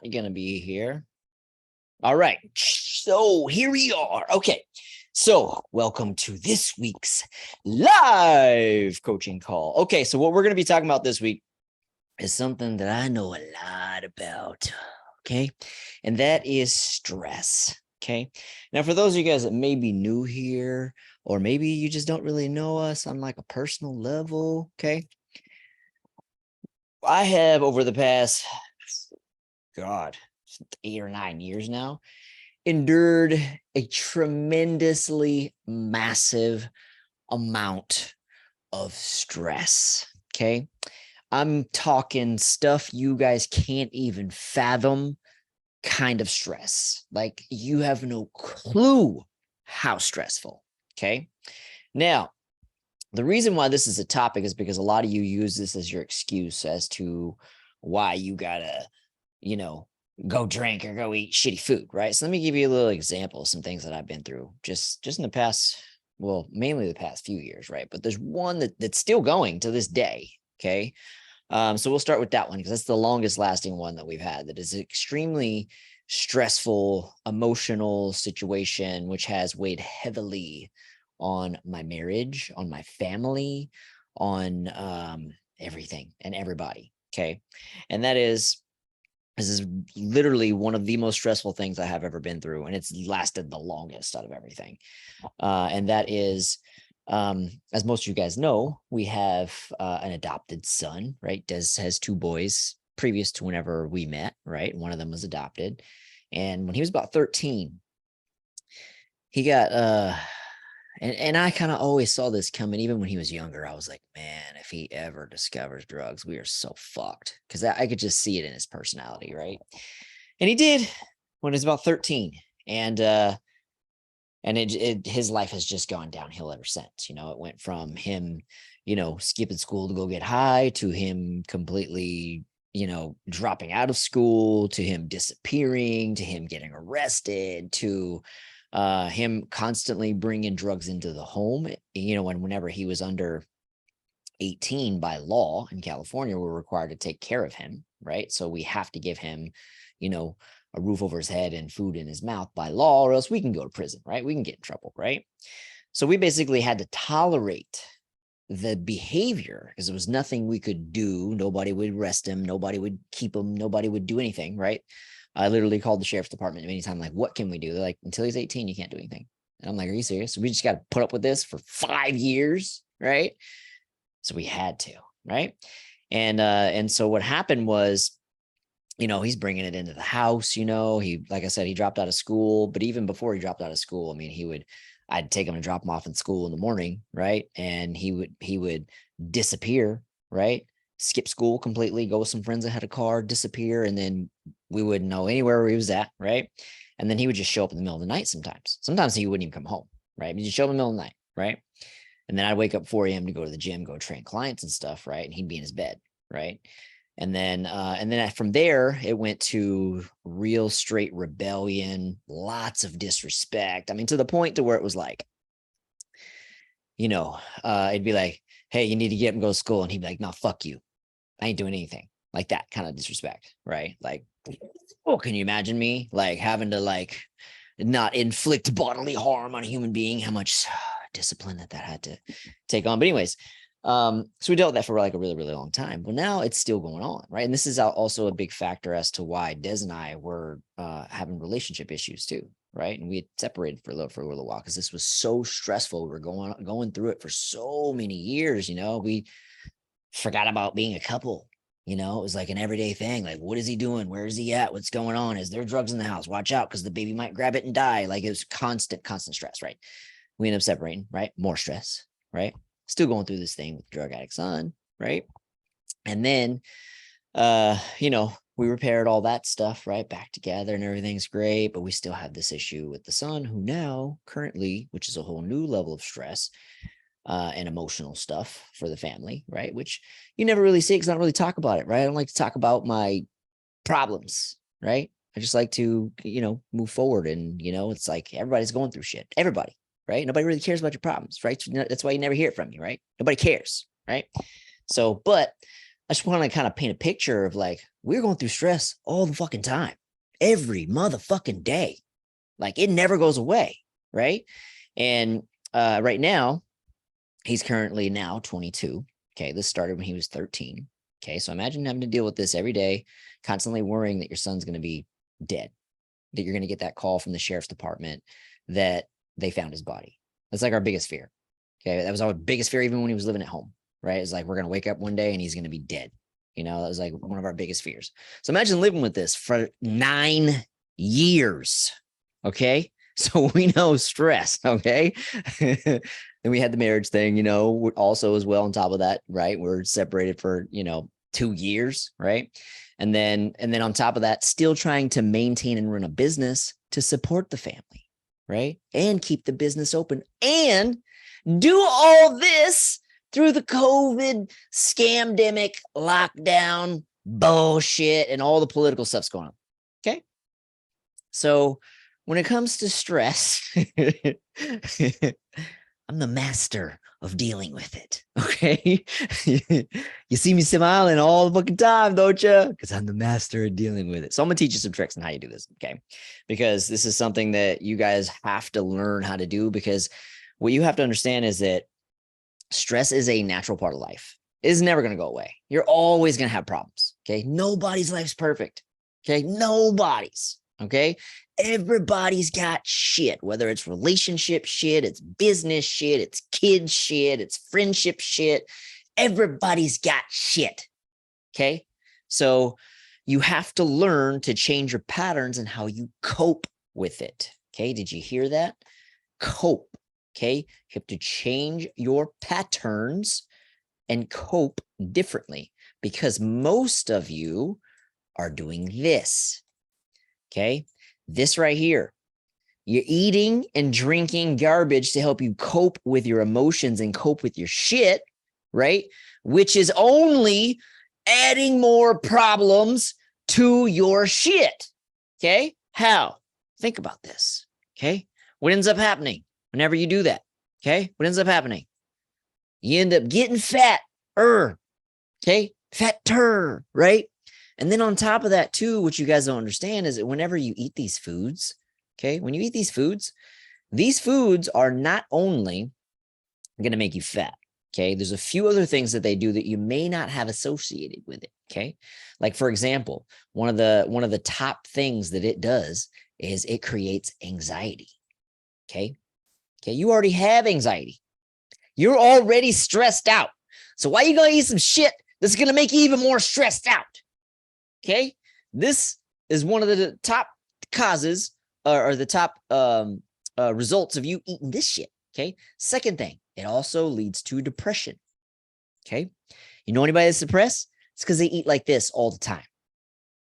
not going to be here. All right. So here we are. Okay. So welcome to this week's live coaching call. Okay. So what we're going to be talking about this week is something that I know a lot about. Okay. And that is stress. Okay. Now, for those of you guys that may be new here, or maybe you just don't really know us on like a personal level. Okay. I have over the past, God, 8 or 9 years now, endured a tremendously massive amount of stress. Okay. I'm talking stuff you guys can't even fathom kind of stress. Like you have no clue how stressful. Okay. Now, the reason why this is a topic is because a lot of you use this as your excuse as to why you gotta, go drink or go eat shitty food, right? So let me give you a little example of some things that I've been through just in the past, well, mainly the past few years, right? But there's one that's still going to this day. Okay. So we'll start with that one because that's the longest lasting one that we've had. That is extremely stressful, emotional situation, which has weighed heavily on my marriage, on my family, on everything and everybody. Okay. And this is literally one of the most stressful things I have ever been through. And it's lasted the longest out of everything. And that is, as most of you guys know, we have an adopted son, right? Des has 2 boys previous to whenever we met, right? One of them was adopted. And when he was about 13, he got and I kind of always saw this coming. Even when he was younger, I was like, man, if he ever discovers drugs, we are so fucked. Because I could just see it in his personality, right? And he did when he was about 13. And his life has just gone downhill ever since. It went from him, skipping school to go get high, to him completely, dropping out of school, to him disappearing, to him getting arrested, to him constantly bringing drugs into the home. And whenever he was under 18 by law in California, we're required to take care of him, right? So we have to give him, a roof over his head and food in his mouth by law, or else we can go to prison, right? We can get in trouble, right? So we basically had to tolerate the behavior because there was nothing we could do. Nobody would arrest him. Nobody would keep him. Nobody would do anything, right? I literally called the sheriff's department many times, like, what can we do? They're like, until he's 18, you can't do anything. And I'm like, are you serious? So we just got to put up with this for 5 years, right? So we had to, right? And so what happened was, he's bringing it into the house. He, like I said, he dropped out of school, but even before he dropped out of school, I mean, I'd take him and drop him off in school in the morning, right? And he would disappear, right? Skip school completely, go with some friends that had a car, disappear, and then we wouldn't know anywhere where he was at, right? And then he would just show up in the middle of the night sometimes. Sometimes he wouldn't even come home, right? He'd just show up in the middle of the night, right? And then I'd wake up 4 a.m. to go to the gym, go train clients and stuff, right? And he'd be in his bed, right? And then from there, it went to real straight rebellion, lots of disrespect. I mean, to the point to where it was like, it'd be like, hey, you need to get up and go to school. And he'd be like, no, fuck you. I ain't doing anything. Like that kind of disrespect, right? Like, oh, can you imagine me like having to like not inflict bodily harm on a human being? How much discipline that had to take on. But anyways, so we dealt with that for like a really, really long time. Well, now it's still going on, right? And this is also a big factor as to why Des and I were having relationship issues too, right? And we had separated for a little while because this was so stressful. We were going through it for so many years. We forgot about being a couple. It was like an everyday thing. Like, what is he doing? Where is he at? What's going on? Is there drugs in the house? Watch out, because the baby might grab it and die. Like, it was constant stress, right? We end up separating, right? More stress, right? Still going through this thing with drug addict son, right? And then, we repaired all that stuff, right? Back together and everything's great, but we still have this issue with the son who now currently, which is a whole new level of stress and emotional stuff for the family, right? Which you never really see because I don't really talk about it, right? I don't like to talk about my problems, right? I just like to, move forward. And, it's like everybody's going through shit. Everybody, right? Nobody really cares about your problems, right? That's why you never hear it from me, right? Nobody cares, right? So, but I just want to kind of paint a picture of like, we're going through stress all the fucking time, every motherfucking day. Like it never goes away. Right. And right now, he's currently now 22. Okay. This started when he was 13. Okay. So imagine having to deal with this every day, constantly worrying that your son's going to be dead, that you're going to get that call from the sheriff's department that they found his body. That's like our biggest fear. Okay. That was our biggest fear, even when he was living at home, right? It's like, we're going to wake up one day and he's going to be dead. You know, that was like one of our biggest fears. So imagine living with this for 9 years. Okay. So we know stress. Okay. And we had the marriage thing, you know, also as well on top of that, right? We're separated for, 2 years, right? And then on top of that, still trying to maintain and run a business to support the family, right? And keep the business open and do all this through the COVID scamdemic lockdown bullshit and all the political stuff's going on. Okay. So when it comes to stress, I'm the master of dealing with it. Okay. You see me smiling all the fucking time, don't you? Because I'm the master of dealing with it. So I'm going to teach you some tricks on how you do this. Okay. Because this is something that you guys have to learn how to do, because what you have to understand is that stress is a natural part of life. It is never going to go away. You're always going to have problems. Okay. Nobody's life's perfect. Okay. Nobody's. Okay. Everybody's got shit, whether it's relationship shit, it's business shit, it's kid shit, it's friendship shit. Everybody's got shit. Okay. So you have to learn to change your patterns and how you cope with it. Okay. Did you hear that? Cope. Okay. You have to change your patterns and cope differently, because most of you are doing this. Okay. This right here, you're eating and drinking garbage to help you cope with your emotions and cope with your shit, right? Which is only adding more problems to your shit. Okay. How? Think about this. Okay. What ends up happening whenever you do that? Okay. What ends up happening? You end up getting fat. Okay. Fatter, right? And then on top of that too, what you guys don't understand is that whenever you eat these foods, okay, when you eat these foods are not only going to make you fat. Okay. There's a few other things that they do that you may not have associated with it. Okay. Like for example, one of the top things that it does is it creates anxiety. Okay. Okay. You already have anxiety. You're already stressed out. So why are you going to eat some shit that's going to make you even more stressed out? Okay. This is one of the top causes or the top results of you eating this shit. Okay. Second thing, it also leads to depression. Okay. You know anybody that's depressed? It's because they eat like this all the time.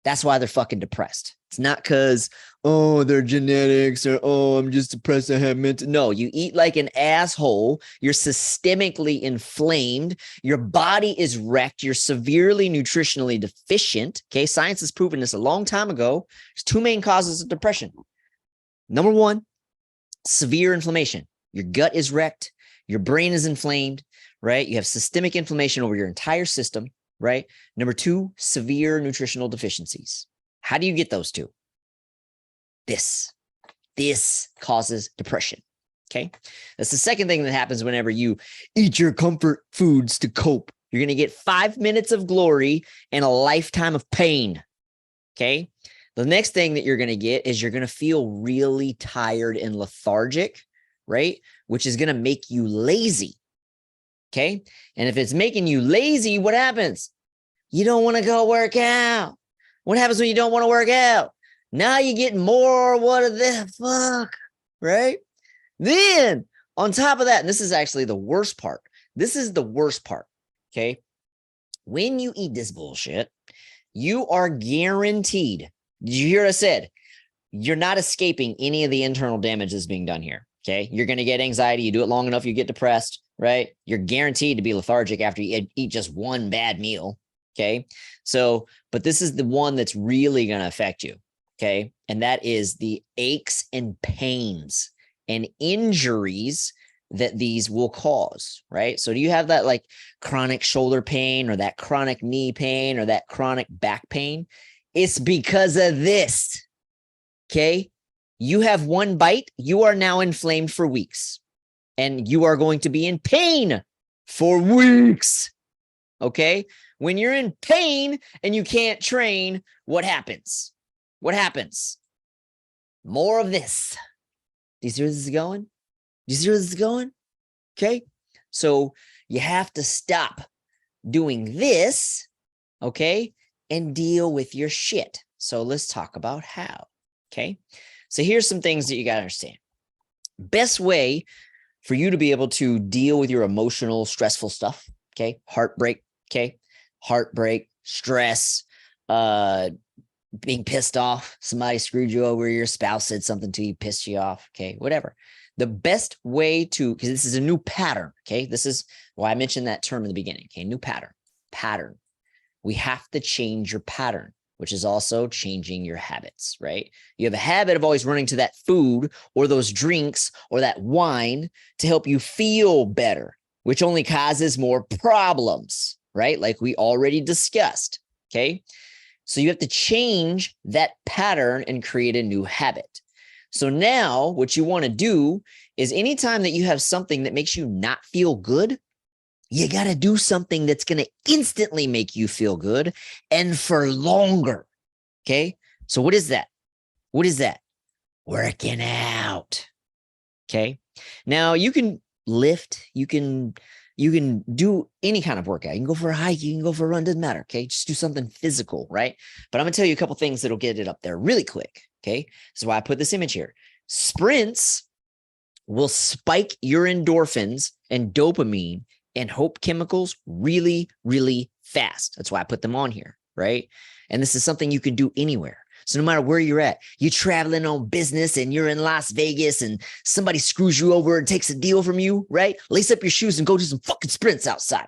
That's why they're fucking depressed. It's not because, oh, they're genetics or, oh, I'm just depressed. I have mental. No, you eat like an asshole. You're systemically inflamed. Your body is wrecked. You're severely nutritionally deficient. Okay. Science has proven this a long time ago. There's 2 main causes of depression. Number 1, severe inflammation. Your gut is wrecked. Your brain is inflamed, right? You have systemic inflammation over your entire system, right? Number 2, severe nutritional deficiencies. How do you get those 2? This causes depression. Okay. That's the second thing that happens whenever you eat your comfort foods to cope. You're going to get 5 minutes of glory and a lifetime of pain. Okay. The next thing that you're going to get is you're going to feel really tired and lethargic, right? Which is going to make you lazy. Okay. And if it's making you lazy, what happens? You don't want to go work out. What happens when you don't want to work out? Now you get more, what the fuck, right? Then on top of that, and this is actually the worst part. This is the worst part, okay? When you eat this bullshit, you are guaranteed. Did you hear what I said? You're not escaping any of the internal damage that's being done here, okay? You're going to get anxiety. You do it long enough, you get depressed, right? You're guaranteed to be lethargic after you eat just one bad meal, okay? So, but this is the one that's really going to affect you. Okay. And that is the aches and pains and injuries that these will cause, right? So do you have that like chronic shoulder pain or that chronic knee pain or that chronic back pain? It's because of this. Okay. You have one bite, you are now inflamed for weeks, and you are going to be in pain for weeks. Okay. When you're in pain and you can't train, what happens? What happens? More of this. Do you see where this is going? Do you see where this is going? Okay. So you have to stop doing this, okay, and deal with your shit. So let's talk about how. Okay. So here's some things that you got to understand. Best way for you to be able to deal with your emotional, stressful stuff. Okay. Heartbreak. Okay. Heartbreak, stress, being pissed off. Somebody screwed you over. Your spouse said something to you, pissed you off. Okay. Whatever. The best way to, because this is a new pattern. Okay. This is why I mentioned that term in the beginning. Okay. New pattern. We have to change your pattern, which is also changing your habits, right? You have a habit of always running to that food or those drinks or that wine to help you feel better, which only causes more problems, right? Like we already discussed, okay? So you have to change that pattern and create a new habit. So now what you want to do is anytime that you have something that makes you not feel good, you got to do something that's going to instantly make you feel good and for longer. Okay. So what is that? What is that? Working out. Okay. Now you can lift, you can do any kind of workout. You can go for a hike, you can go for a run, doesn't matter. Okay. Just do something physical, right? But I'm going to tell you a couple things that'll get it up there really quick. Okay. This is why I put this image here. Sprints will spike your endorphins and dopamine and hope chemicals really, really fast. That's why I put them on here, right? And this is something you can do anywhere. So no matter where you're at, you're traveling on business and you're in Las Vegas and somebody screws you over and takes a deal from you, right? Lace up your shoes and go do some fucking sprints outside,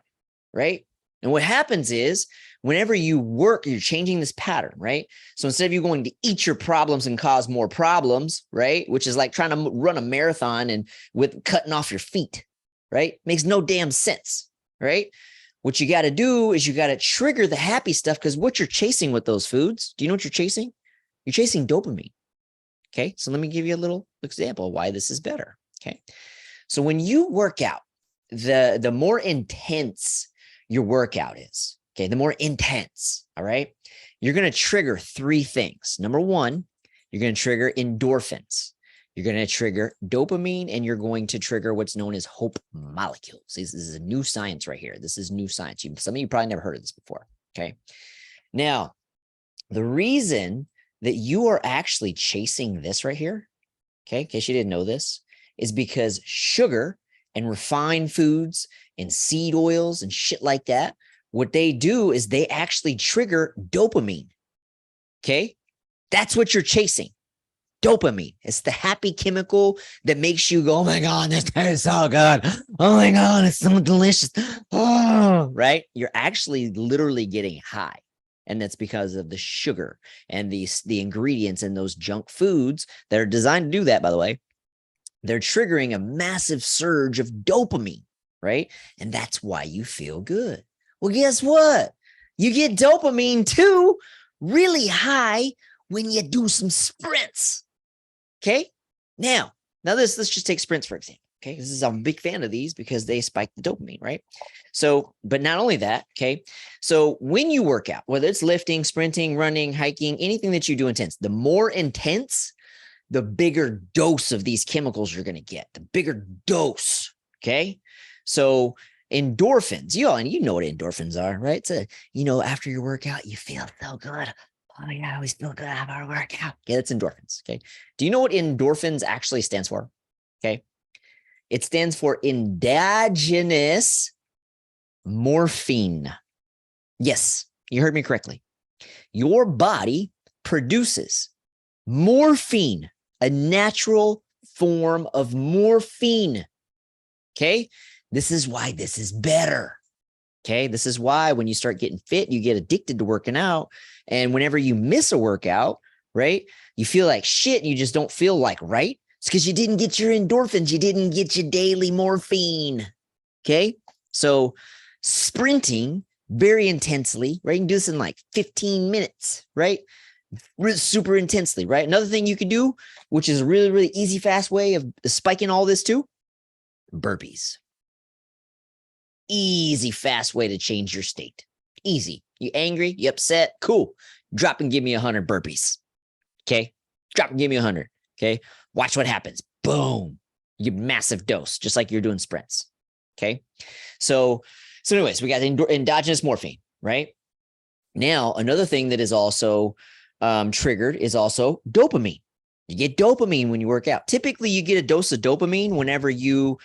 right? And what happens is whenever you work, you're changing this pattern, right? So instead of you going to eat your problems and cause more problems, right? Which is like trying to run a marathon and with cutting off your feet, right? Makes no damn sense, right? What you got to do is you got to trigger the happy stuff because what you're chasing with those foods, do you know what you're chasing? You're chasing dopamine. Okay. So let me give you a little example of why this is better. Okay. So when you work out, the more intense your workout is, okay, the more intense, all right, you're going to trigger three things. Number one, you're going to trigger endorphins. You're going to trigger dopamine, and you're going to trigger what's known as hope molecules. This is a new science right here. This is new science. Some of you probably never heard of this before. Okay. Now, the reason that you are actually chasing this right here, okay, in case you didn't know this, is because sugar and refined foods and seed oils and shit like that, what they do is they actually trigger dopamine. Okay. That's what you're chasing. Dopamine. It's the happy chemical that makes you go, oh my God, this tastes so good. Oh my God, it's so delicious. Oh, right. You're actually literally getting high. And that's because of the sugar and the ingredients in those junk foods that are designed to do that, by the way. They're triggering a massive surge of dopamine, right? And that's why you feel good. Well, guess what? You get dopamine too, really high when you do some sprints. Okay. Now let's just take sprints, for example. Okay. I'm a big fan of these because they spike the dopamine, right? So, but not only that. Okay. So when you work out, whether it's lifting, sprinting, running, hiking, anything that you do intense, the more intense, the bigger dose of these chemicals you're going to get, the bigger dose. Okay. So endorphins, and you know what endorphins are, right? It's after your workout, you feel so good. Oh yeah, I always feel good after a workout. Okay, that's endorphins. Okay. Do you know what endorphins actually stands for? Okay. It stands for endogenous morphine. Yes, you heard me correctly. Your body produces morphine, a natural form of morphine. Okay. This is why this is better. Okay. This is why when you start getting fit, you get addicted to working out. And whenever you miss a workout, right, you feel like shit. And you just don't feel like right. It's because you didn't get your endorphins. You didn't get your daily morphine. Okay. So sprinting very intensely, right? You can do this in like 15 minutes, right? Super intensely, right? Another thing you can do, which is a really, really easy, fast way of spiking all this too, burpees. Easy, fast way to change your state. Easy. You angry? You upset? Cool. Drop and give me 100 burpees. Okay. Drop and give me 100. Okay. Watch what happens. Boom. You get massive dose, just like you're doing sprints. Okay. So anyways, we got endogenous morphine, right? Now, another thing that is also triggered is also dopamine. You get dopamine when you work out. Typically, you get a dose of dopamine whenever you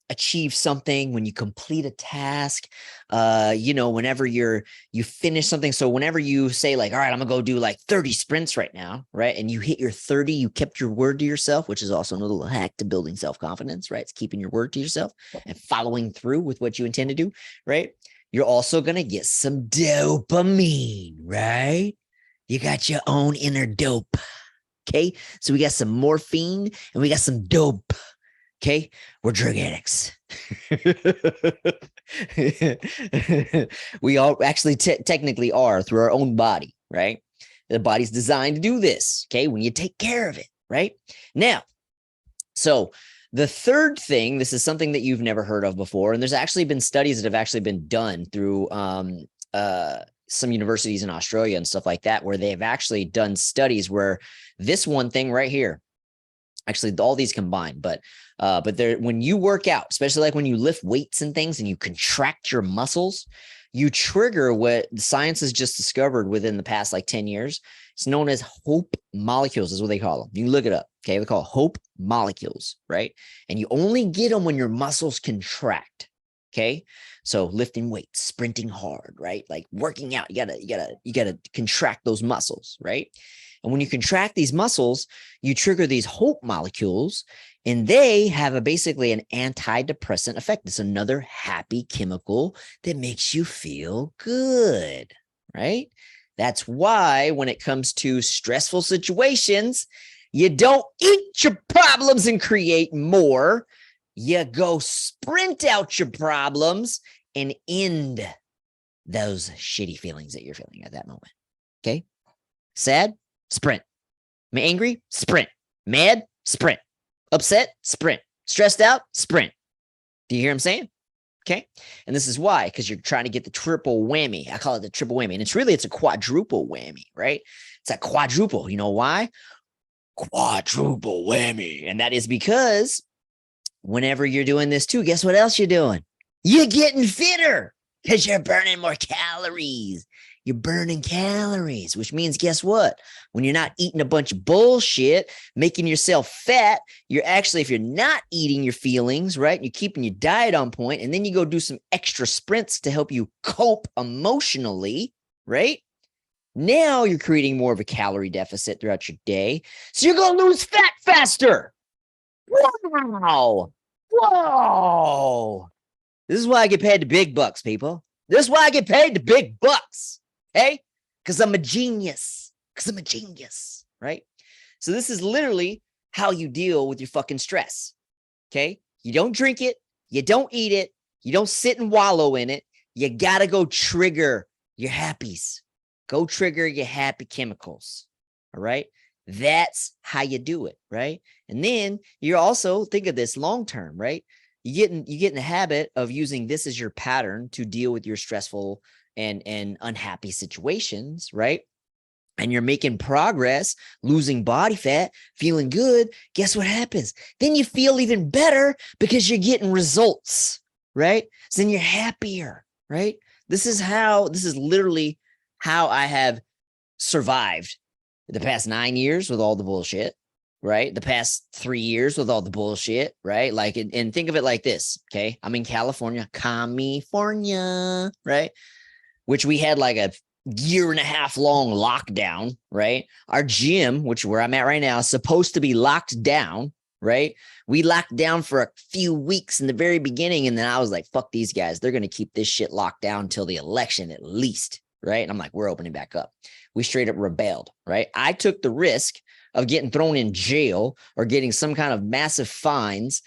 achieve something, when you complete a task, whenever you finish something. So whenever you say like, all right, I'm gonna go do like 30 sprints right now, right? And you hit your 30, you kept your word to yourself, which is also another little hack to building self-confidence, right? It's keeping your word to yourself and following through with what you intend to do, right? You're also gonna get some dopamine, right? You got your own inner dope. Okay. So we got some morphine and we got some dope. Okay. We're drug addicts. We all actually technically are through our own body, right? The body's designed to do this. Okay. When you take care of it, right? Now, so the third thing, this is something that you've never heard of before. And there's actually been studies that have actually been done through some universities in Australia and stuff like that, where they've actually done studies where this one thing right here, actually all these combined, but there, when you work out, especially like when you lift weights and things and you contract your muscles, you trigger what science has just discovered within the past like 10 years. It's known as hope molecules, is what they call them. You can look it up. Okay. They call it hope molecules, right? And you only get them when your muscles contract. Okay. So lifting weights, sprinting hard, right? Like working out, you gotta contract those muscles, right? And when you contract these muscles, you trigger these hope molecules, and they have basically an antidepressant effect. It's another happy chemical that makes you feel good, right? That's why when it comes to stressful situations, you don't eat your problems and create more. You go sprint out your problems and end those shitty feelings that you're feeling at that moment. Okay. Sad, sprint. Angry, sprint. Mad, sprint. Upset, sprint. Stressed out, sprint. Do you hear what I'm saying? Okay. And this is why, because you're trying to get the triple whammy. I call it the triple whammy. And it's a quadruple whammy, right? It's a quadruple. You know why? Quadruple whammy. And that is because whenever you're doing this too, guess what else you're doing? You're getting fitter because you're burning more calories. You're burning calories, which means guess what? When you're not eating a bunch of bullshit, making yourself fat, you're actually, if you're not eating your feelings, right? You're keeping your diet on point, and then you go do some extra sprints to help you cope emotionally, right? Now you're creating more of a calorie deficit throughout your day. So you're going to lose fat faster. Wow. Whoa. This is why I get paid the big bucks, people. This is why I get paid the big bucks. Hey, because I'm a genius. Right? So this is literally how you deal with your fucking stress. Okay? You don't drink it. You don't eat it. You don't sit and wallow in it. You got to go trigger your happies. Go trigger your happy chemicals. All right? That's how you do it, right? And then you're also, think of this long term, right? You get in the habit of using this as your pattern to deal with your stressful and unhappy situations, right? And you're making progress, losing body fat, feeling good. Guess what happens? Then you feel even better because you're getting results, right? So then you're happier, right? This is literally how I have survived the past 9 years with all the bullshit, right? The past 3 years with all the bullshit, right? Like, and think of it like this, okay? I'm in California, right? Which we had like a year and a half long lockdown, right? Our gym, which where I'm at right now, is supposed to be locked down, right? We locked down for a few weeks in the very beginning. And then I was like, fuck these guys. They're going to keep this shit locked down until the election at least, right? And I'm like, we're opening back up. We straight up rebelled, right? I took the risk of getting thrown in jail or getting some kind of massive fines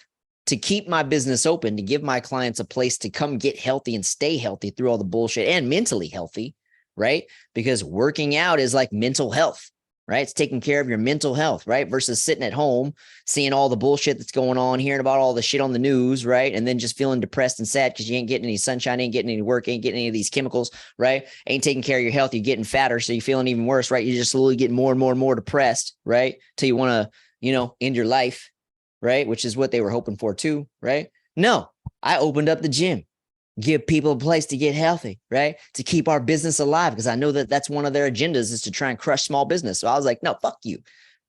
to keep my business open, to give my clients a place to come get healthy and stay healthy through all the bullshit and mentally healthy, right? Because working out is like mental health, right? It's taking care of your mental health, right? Versus sitting at home, seeing all the bullshit that's going on, hearing about all the shit on the news, right? And then just feeling depressed and sad because you ain't getting any sunshine, ain't getting any work, ain't getting any of these chemicals, right? Ain't taking care of your health. You're getting fatter. So you're feeling even worse, right? You're just slowly getting more and more and more depressed, right? Till you want to, end your life, right? Which is what they were hoping for too, right? No, I opened up the gym, give people a place to get healthy, right? To keep our business alive, because I know that that's one of their agendas is to try and crush small business. So I was like, no, fuck you.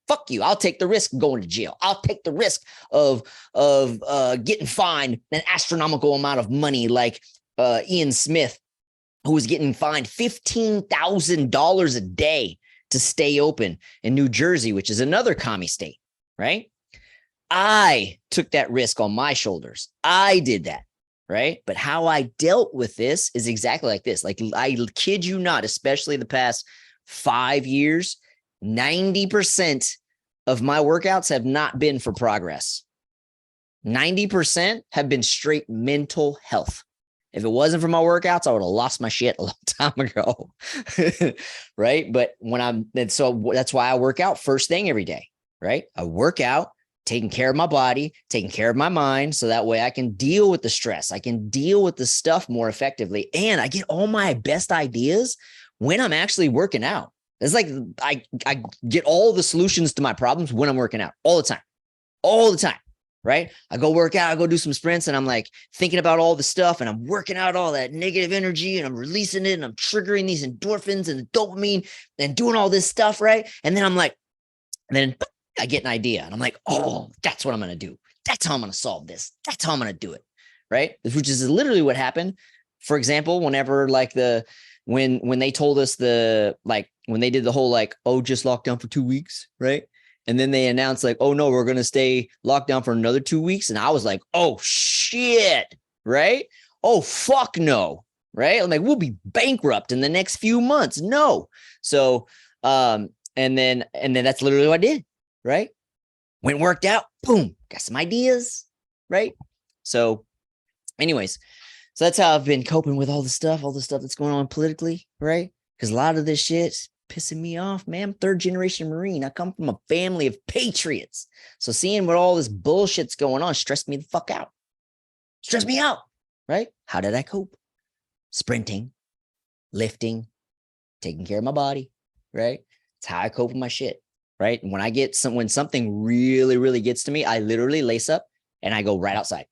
Fuck you. I'll take the risk of going to jail. I'll take the risk of getting fined an astronomical amount of money like Ian Smith, who was getting fined $15,000 a day to stay open in New Jersey, which is another commie state, right? I took that risk on my shoulders. I did that, right? But how I dealt with this is exactly like this. Like, I kid you not, especially the past 5 years, 90% of my workouts have not been for progress. 90% have been straight mental health. If it wasn't for my workouts, I would have lost my shit a long time ago. Right? But so that's why I work out first thing every day, right? I work out, taking care of my body, taking care of my mind. So that way I can deal with the stress. I can deal with the stuff more effectively. And I get all my best ideas when I'm actually working out. It's like I get all the solutions to my problems when I'm working out all the time, right? I go work out, I go do some sprints, and I'm like thinking about all the stuff, and I'm working out all that negative energy, and I'm releasing it, and I'm triggering these endorphins and the dopamine and doing all this stuff, right? And then I'm like, then I get an idea, and I'm like, oh, that's what I'm going to do. That's how I'm going to solve this. That's how I'm going to do it, right? Which is literally what happened. For example, whenever when they told us when they did the whole just locked down for 2 weeks, right? And then they announced oh no, we're going to stay locked down for another 2 weeks. And I was like, oh shit, right? Oh, fuck no, right? I'm like, we'll be bankrupt in the next few months. No. So, and then that's literally what I did, right? Went worked out, boom, got some ideas, right? So anyways, so that's how I've been coping with all the stuff that's going on politically, right? Because a lot of this shit's pissing me off, man. I'm third generation Marine. I come from a family of patriots. So seeing what all this bullshit's going on stressed me the fuck out. Stressed me out, right? How did I cope? Sprinting, lifting, taking care of my body, right? It's how I cope with my shit, right? And when something really, really gets to me, I literally lace up and I go right outside,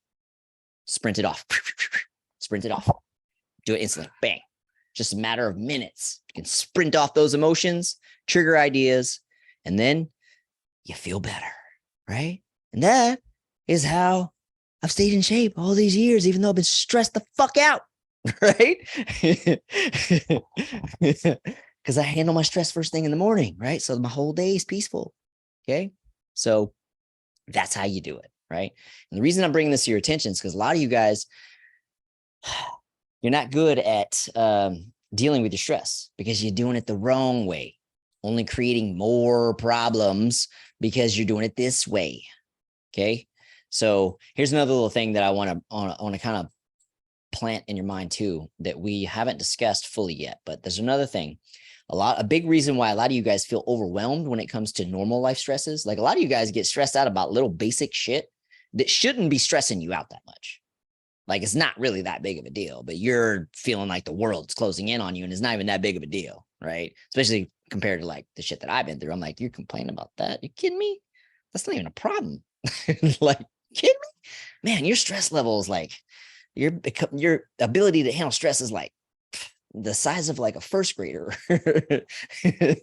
sprint it off. Sprint it off. Do it instantly. Bang. Just a matter of minutes. You can sprint off those emotions, trigger ideas, and then you feel better, right? And that is how I've stayed in shape all these years, even though I've been stressed the fuck out, right? Because I handle my stress first thing in the morning, right? So my whole day is peaceful, okay? So that's how you do it, right? And the reason I'm bringing this to your attention is because a lot of you guys, you're not good at dealing with your stress because you're doing it the wrong way, only creating more problems because you're doing it this way. Okay. So here's another little thing that I want to kind of plant in your mind too, that we haven't discussed fully yet, but there's another thing. A big reason why a lot of you guys feel overwhelmed when it comes to normal life stresses. Like a lot of you guys get stressed out about little basic shit that shouldn't be stressing you out that much. Like, it's not really that big of a deal, but you're feeling like the world's closing in on you and it's not even that big of a deal, right? Especially compared to the shit that I've been through. I'm like, you're complaining about that? You kidding me? That's not even a problem. Like, kidding me? Man, your stress level is your ability to handle stress is the size of a first grader.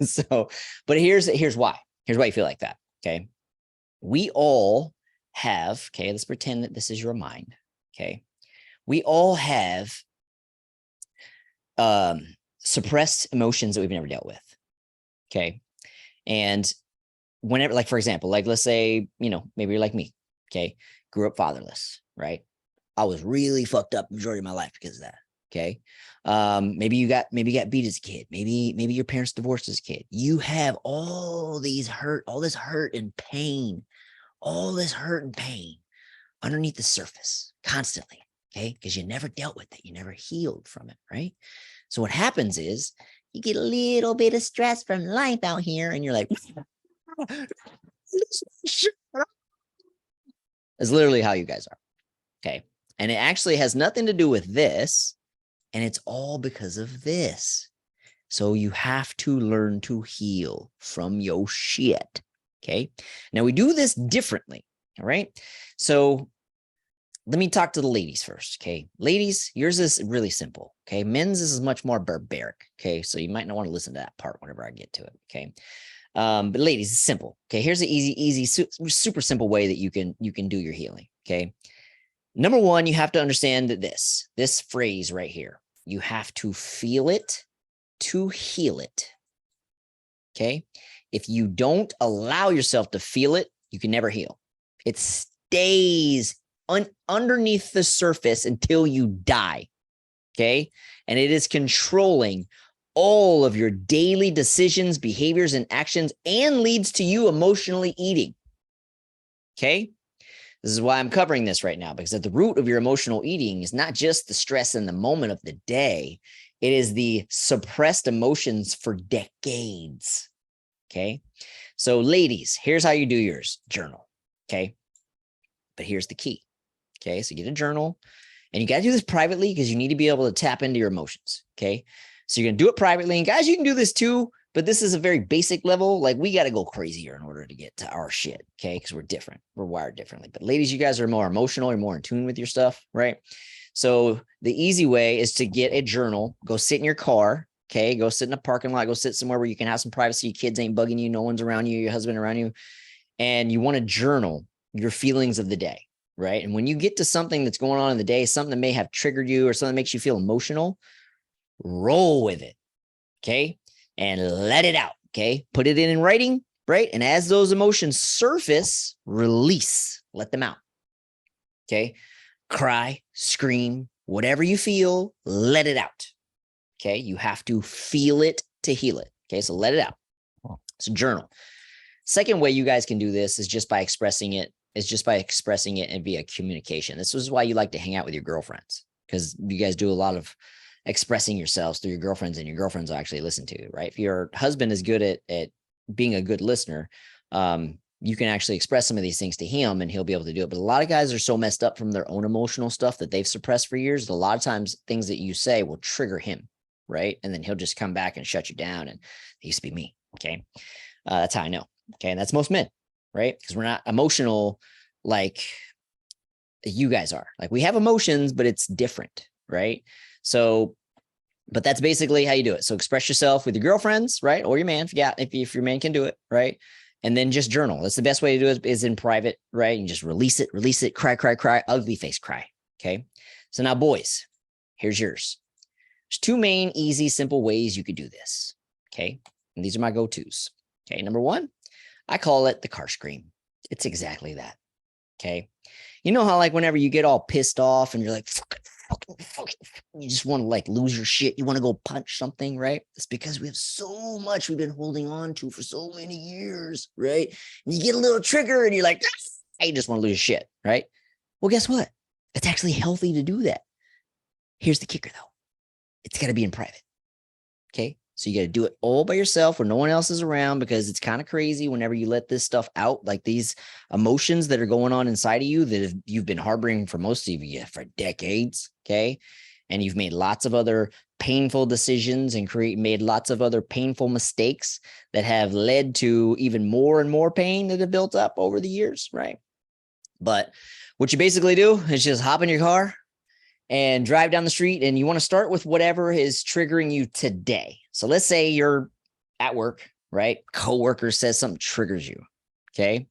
So, but here's why. Here's why you feel like that, okay? We all have, okay, let's pretend that this is your mind, okay? We all have suppressed emotions that we've never dealt with. Okay. And whenever, for example, let's say, maybe you're like me. Okay. Grew up fatherless, right? I was really fucked up majority of my life because of that. Okay. Maybe you got beat as a kid. Maybe your parents divorced as a kid. You have all this hurt and pain, underneath the surface constantly. Okay. Because you never dealt with it. You never healed from it. Right. So what happens is you get a little bit of stress from life out here and you're like, that's literally how you guys are. Okay. And it actually has nothing to do with this. And it's all because of this. So you have to learn to heal from your shit. Okay. Now we do this differently. All right. So let me talk to the ladies first. Okay. Ladies, yours is really simple. Okay. Men's is much more barbaric. Okay. So you might not want to listen to that part whenever I get to it. Okay. But ladies, it's simple. Okay. Here's an easy, super simple way that you can do your healing. Okay. Number one, you have to understand that this phrase right here, you have to feel it to heal it. Okay. If you don't allow yourself to feel it, you can never heal. It stays underneath the surface until you die. Okay. And it is controlling all of your daily decisions, behaviors, and actions, and leads to you emotionally eating. Okay. This is why I'm covering this right now, because at the root of your emotional eating is not just the stress in the moment of the day. It is the suppressed emotions for decades. Okay. So ladies, here's how you do yours. Journal. Okay. But here's the key. Okay. So get a journal, and you got to do this privately because you need to be able to tap into your emotions. Okay. So you're going to do it privately, and guys, you can do this too. But this is a very basic level. Like, we got to go crazier in order to get to our shit. Okay. Because we're different. We're wired differently. But ladies, you guys are more emotional. You're more in tune with your stuff. Right. So the easy way is to get a journal, go sit in your car. Okay. Go sit in a parking lot, go sit somewhere where you can have some privacy. Your kids ain't bugging you. No one's around you, your husband around you. And you want to journal your feelings of the day. Right. And when you get to something that's going on in the day, something that may have triggered you or something that makes you feel emotional, roll with it. Okay. And let it out. Okay. Put it in writing. Right. And as those emotions surface, release, let them out. Okay. Cry, scream, whatever you feel, let it out. Okay. You have to feel it to heal it. Okay. So let it out. So journal. Second way you guys can do this is just by expressing it. And via communication. This is why you like to hang out with your girlfriends, because you guys do a lot of expressing yourselves through your girlfriends, and your girlfriends will actually listen to you, right? If your husband is good at being a good listener, you can actually express some of these things to him and he'll be able to do it. But a lot of guys are so messed up from their own emotional stuff that they've suppressed for years. A lot of times things that you say will trigger him, right? And then he'll just come back and shut you down. And it used to be me. Okay. That's how I know. Okay. And that's most men, right? Because we're not emotional like you guys are. Like, we have emotions, but it's different, right? So, but that's basically how you do it. So express yourself with your girlfriends, right? Or your man, if your man can do it, right? And then just journal. That's the best way to do it, is in private, right? And just release it, cry, ugly face cry. Okay. So now, boys, here's yours. There's two main, easy, simple ways you could do this. Okay. And these are my go-tos. Okay. Number one, I call it the car scream. It's exactly that. Okay. You know how, like, whenever you get all pissed off and you're like, fucking, you just want to, like, lose your shit. You want to go punch something, right? It's because we have so much we've been holding on to for so many years, right? And you get a little trigger and you're like, I just want to lose your shit, right? Well, guess what? It's actually healthy to do that. Here's the kicker, though. It's got to be in private. Okay. So you got to do it all by yourself where no one else is around, because it's kind of crazy whenever you let this stuff out, like these emotions that are going on inside of you that you've been harboring for most of you for decades. Okay. And you've made lots of other painful decisions and made lots of other painful mistakes that have led to even more and more pain that have built up over the years. Right. But what you basically do is just hop in your car and drive down the street, and you want to start with whatever is triggering you today. So let's say you're at work, right? Coworker says something triggers you. Okay.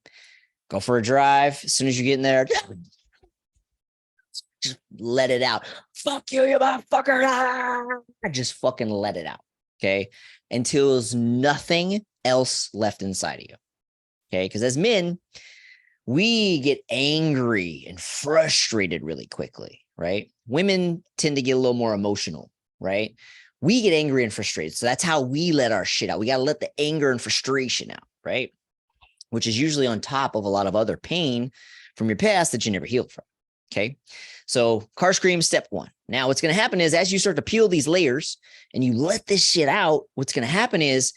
Go for a drive. As soon as you get in there, just let it out. Fuck you, you motherfucker. Just fucking let it out. Okay. Until there's nothing else left inside of you. Okay. Because as men, we get angry and frustrated really quickly, right? women tend to get a little more emotional, right? We get angry and frustrated. So that's how we let our shit out. We got to let the anger and frustration out, right? Which is usually on top of a lot of other pain from your past that you never healed from. Okay. So car scream, step one. Now what's going to happen is as you start to peel these layers and you let this shit out, what's going to happen is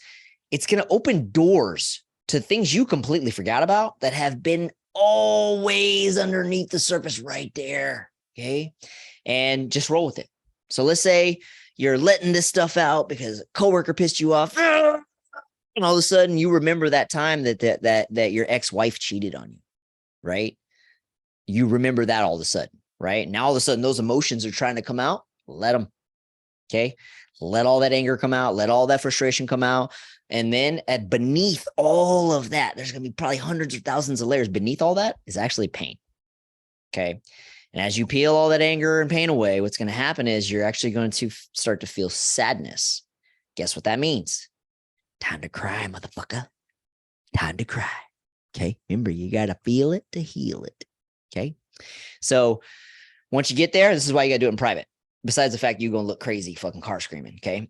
it's going to open doors to things you completely forgot about that have been always underneath the surface right there. Okay. And just roll with it. So let's say you're letting this stuff out because a coworker pissed you off. And all of a sudden you remember that time that your ex-wife cheated on you, right? You remember that all of a sudden, right? Now all of a sudden those emotions are trying to come out. Let them. Okay. Let all that anger come out. Let all that frustration come out. And then beneath all of that, there's going to be probably hundreds of thousands of layers. Beneath all that is actually pain. Okay. And as you peel all that anger and pain away, what's going to happen is you're actually going to start to feel sadness. Guess what that means? Time to cry, motherfucker. Time to cry. Okay. Remember, you got to feel it to heal it. Okay. So once you get there, this is why you got to do it in private. Besides the fact you're going to look crazy fucking car screaming. Okay.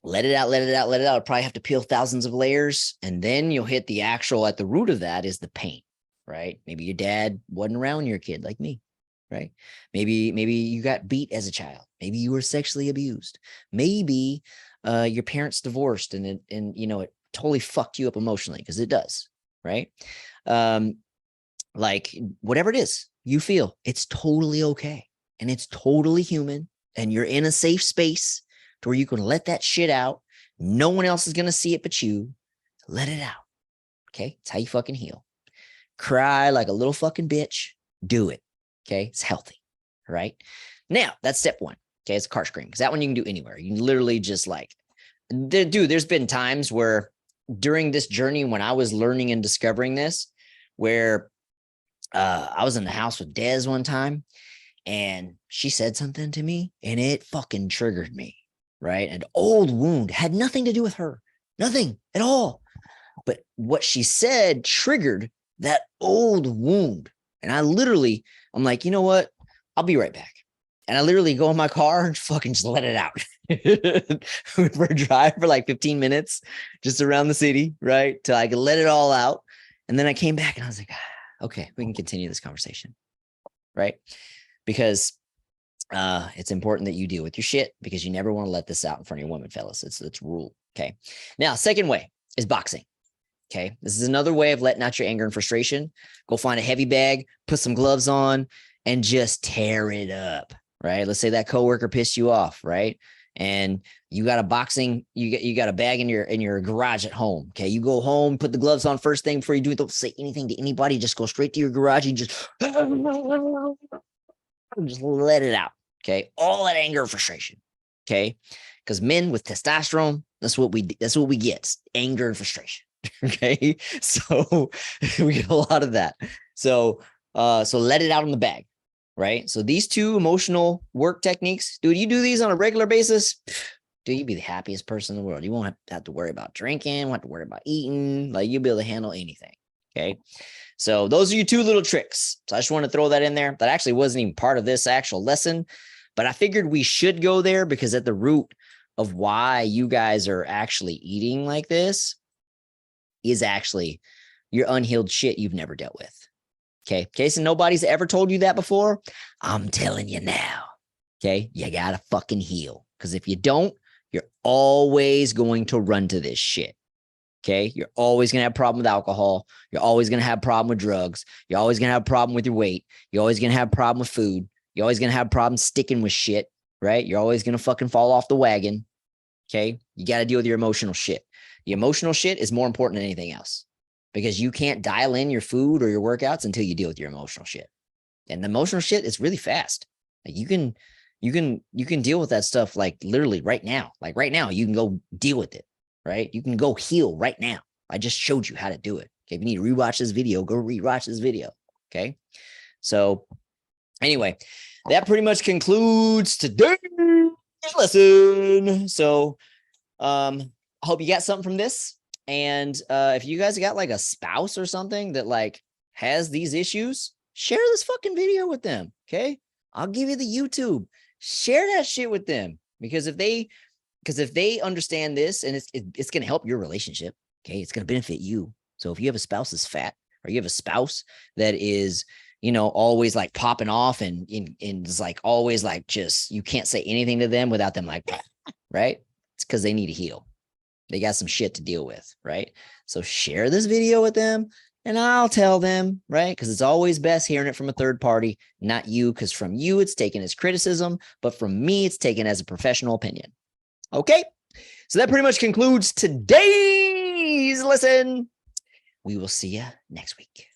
Let it out, let it out, let it out. You'll probably have to peel thousands of layers. And then you'll hit the actual, at the root of that is the pain, right? Maybe your dad wasn't around your kid like me, right? Maybe you got beat as a child. Maybe you were sexually abused. Maybe your parents divorced and it totally fucked you up emotionally, because it does, right? Like whatever it is you feel, it's totally okay. And it's totally human. And you're in a safe space to where you can let that shit out. No one else is going to see it but you. Let it out. Okay. It's how you fucking heal. Cry like a little fucking bitch. Do it. Okay. It's healthy. Right now, that's step one. Okay. It's a car scream, because that one you can do anywhere. You can literally just there's been times where during this journey, when I was learning and discovering this, where I was in the house with Des one time and she said something to me and it fucking triggered me. Right. An old wound had nothing to do with her, nothing at all. But what she said triggered that old wound. And I'm like, you know what? I'll be right back. And I literally go in my car and fucking just let it out. Went for a drive for like 15 minutes just around the city, right? Till I could let it all out. And then I came back and I was like, okay, we can continue this conversation, right? Because it's important that you deal with your shit, because you never want to let this out in front of your woman, fellas. It's rule. Okay. Now, second way is boxing. Okay. This is another way of letting out your anger and frustration. Go find a heavy bag, put some gloves on, and just tear it up. Right. Let's say that coworker pissed you off. Right. And you got you got a bag in your garage at home. Okay. You go home, put the gloves on first thing before you do it. Don't say anything to anybody. Just go straight to your garage and just let it out. Okay. All that anger and frustration. Okay. Because men with testosterone, that's what we get. Anger and frustration. Okay. So we get a lot of that. So let it out in the bag. Right. So these two emotional work techniques, dude, you do these on a regular basis, dude, you'd be the happiest person in the world. You won't have to worry about drinking, won't have to worry about eating. Like, you'll be able to handle anything. Okay. So those are your two little tricks. So I just want to throw that in there. That actually wasn't even part of this actual lesson, but I figured we should go there, because at the root of why you guys are actually eating like this is actually your unhealed shit you've never dealt with. Okay. Okay. So nobody's ever told you that before. I'm telling you now. Okay. You got to fucking heal. Because if you don't, you're always going to run to this shit. Okay. You're always going to have a problem with alcohol. You're always going to have a problem with drugs. You're always going to have a problem with your weight. You're always going to have a problem with food. You're always going to have a problem sticking with shit, right? You're always going to fucking fall off the wagon. Okay. You got to deal with your emotional shit. The emotional shit is more important than anything else, because you can't dial in your food or your workouts until you deal with your emotional shit. And the emotional shit is really fast. Like, you can deal with that stuff like literally right now. Like right now, you can go deal with it, right? You can go heal right now. I just showed you how to do it. Okay. If you need to rewatch this video, go rewatch this video. Okay. So anyway, that pretty much concludes today's lesson. So I hope you got something from this. And if you guys got like a spouse or something that like has these issues, share this fucking video with them. Okay. I'll give you the YouTube. Share that shit with them, because if they understand this, and it's going to help your relationship, okay, it's going to benefit you. So if you have a spouse that's fat, or you have a spouse that is, always like popping off and is like always like, just, you can't say anything to them without them like, right? It's because they need to heal. They got some shit to deal with, right? So share this video with them, and I'll tell them, right? Because it's always best hearing it from a third party, not you, because from you, it's taken as criticism, but from me, it's taken as a professional opinion. Okay? So that pretty much concludes today's listen. We will see you next week.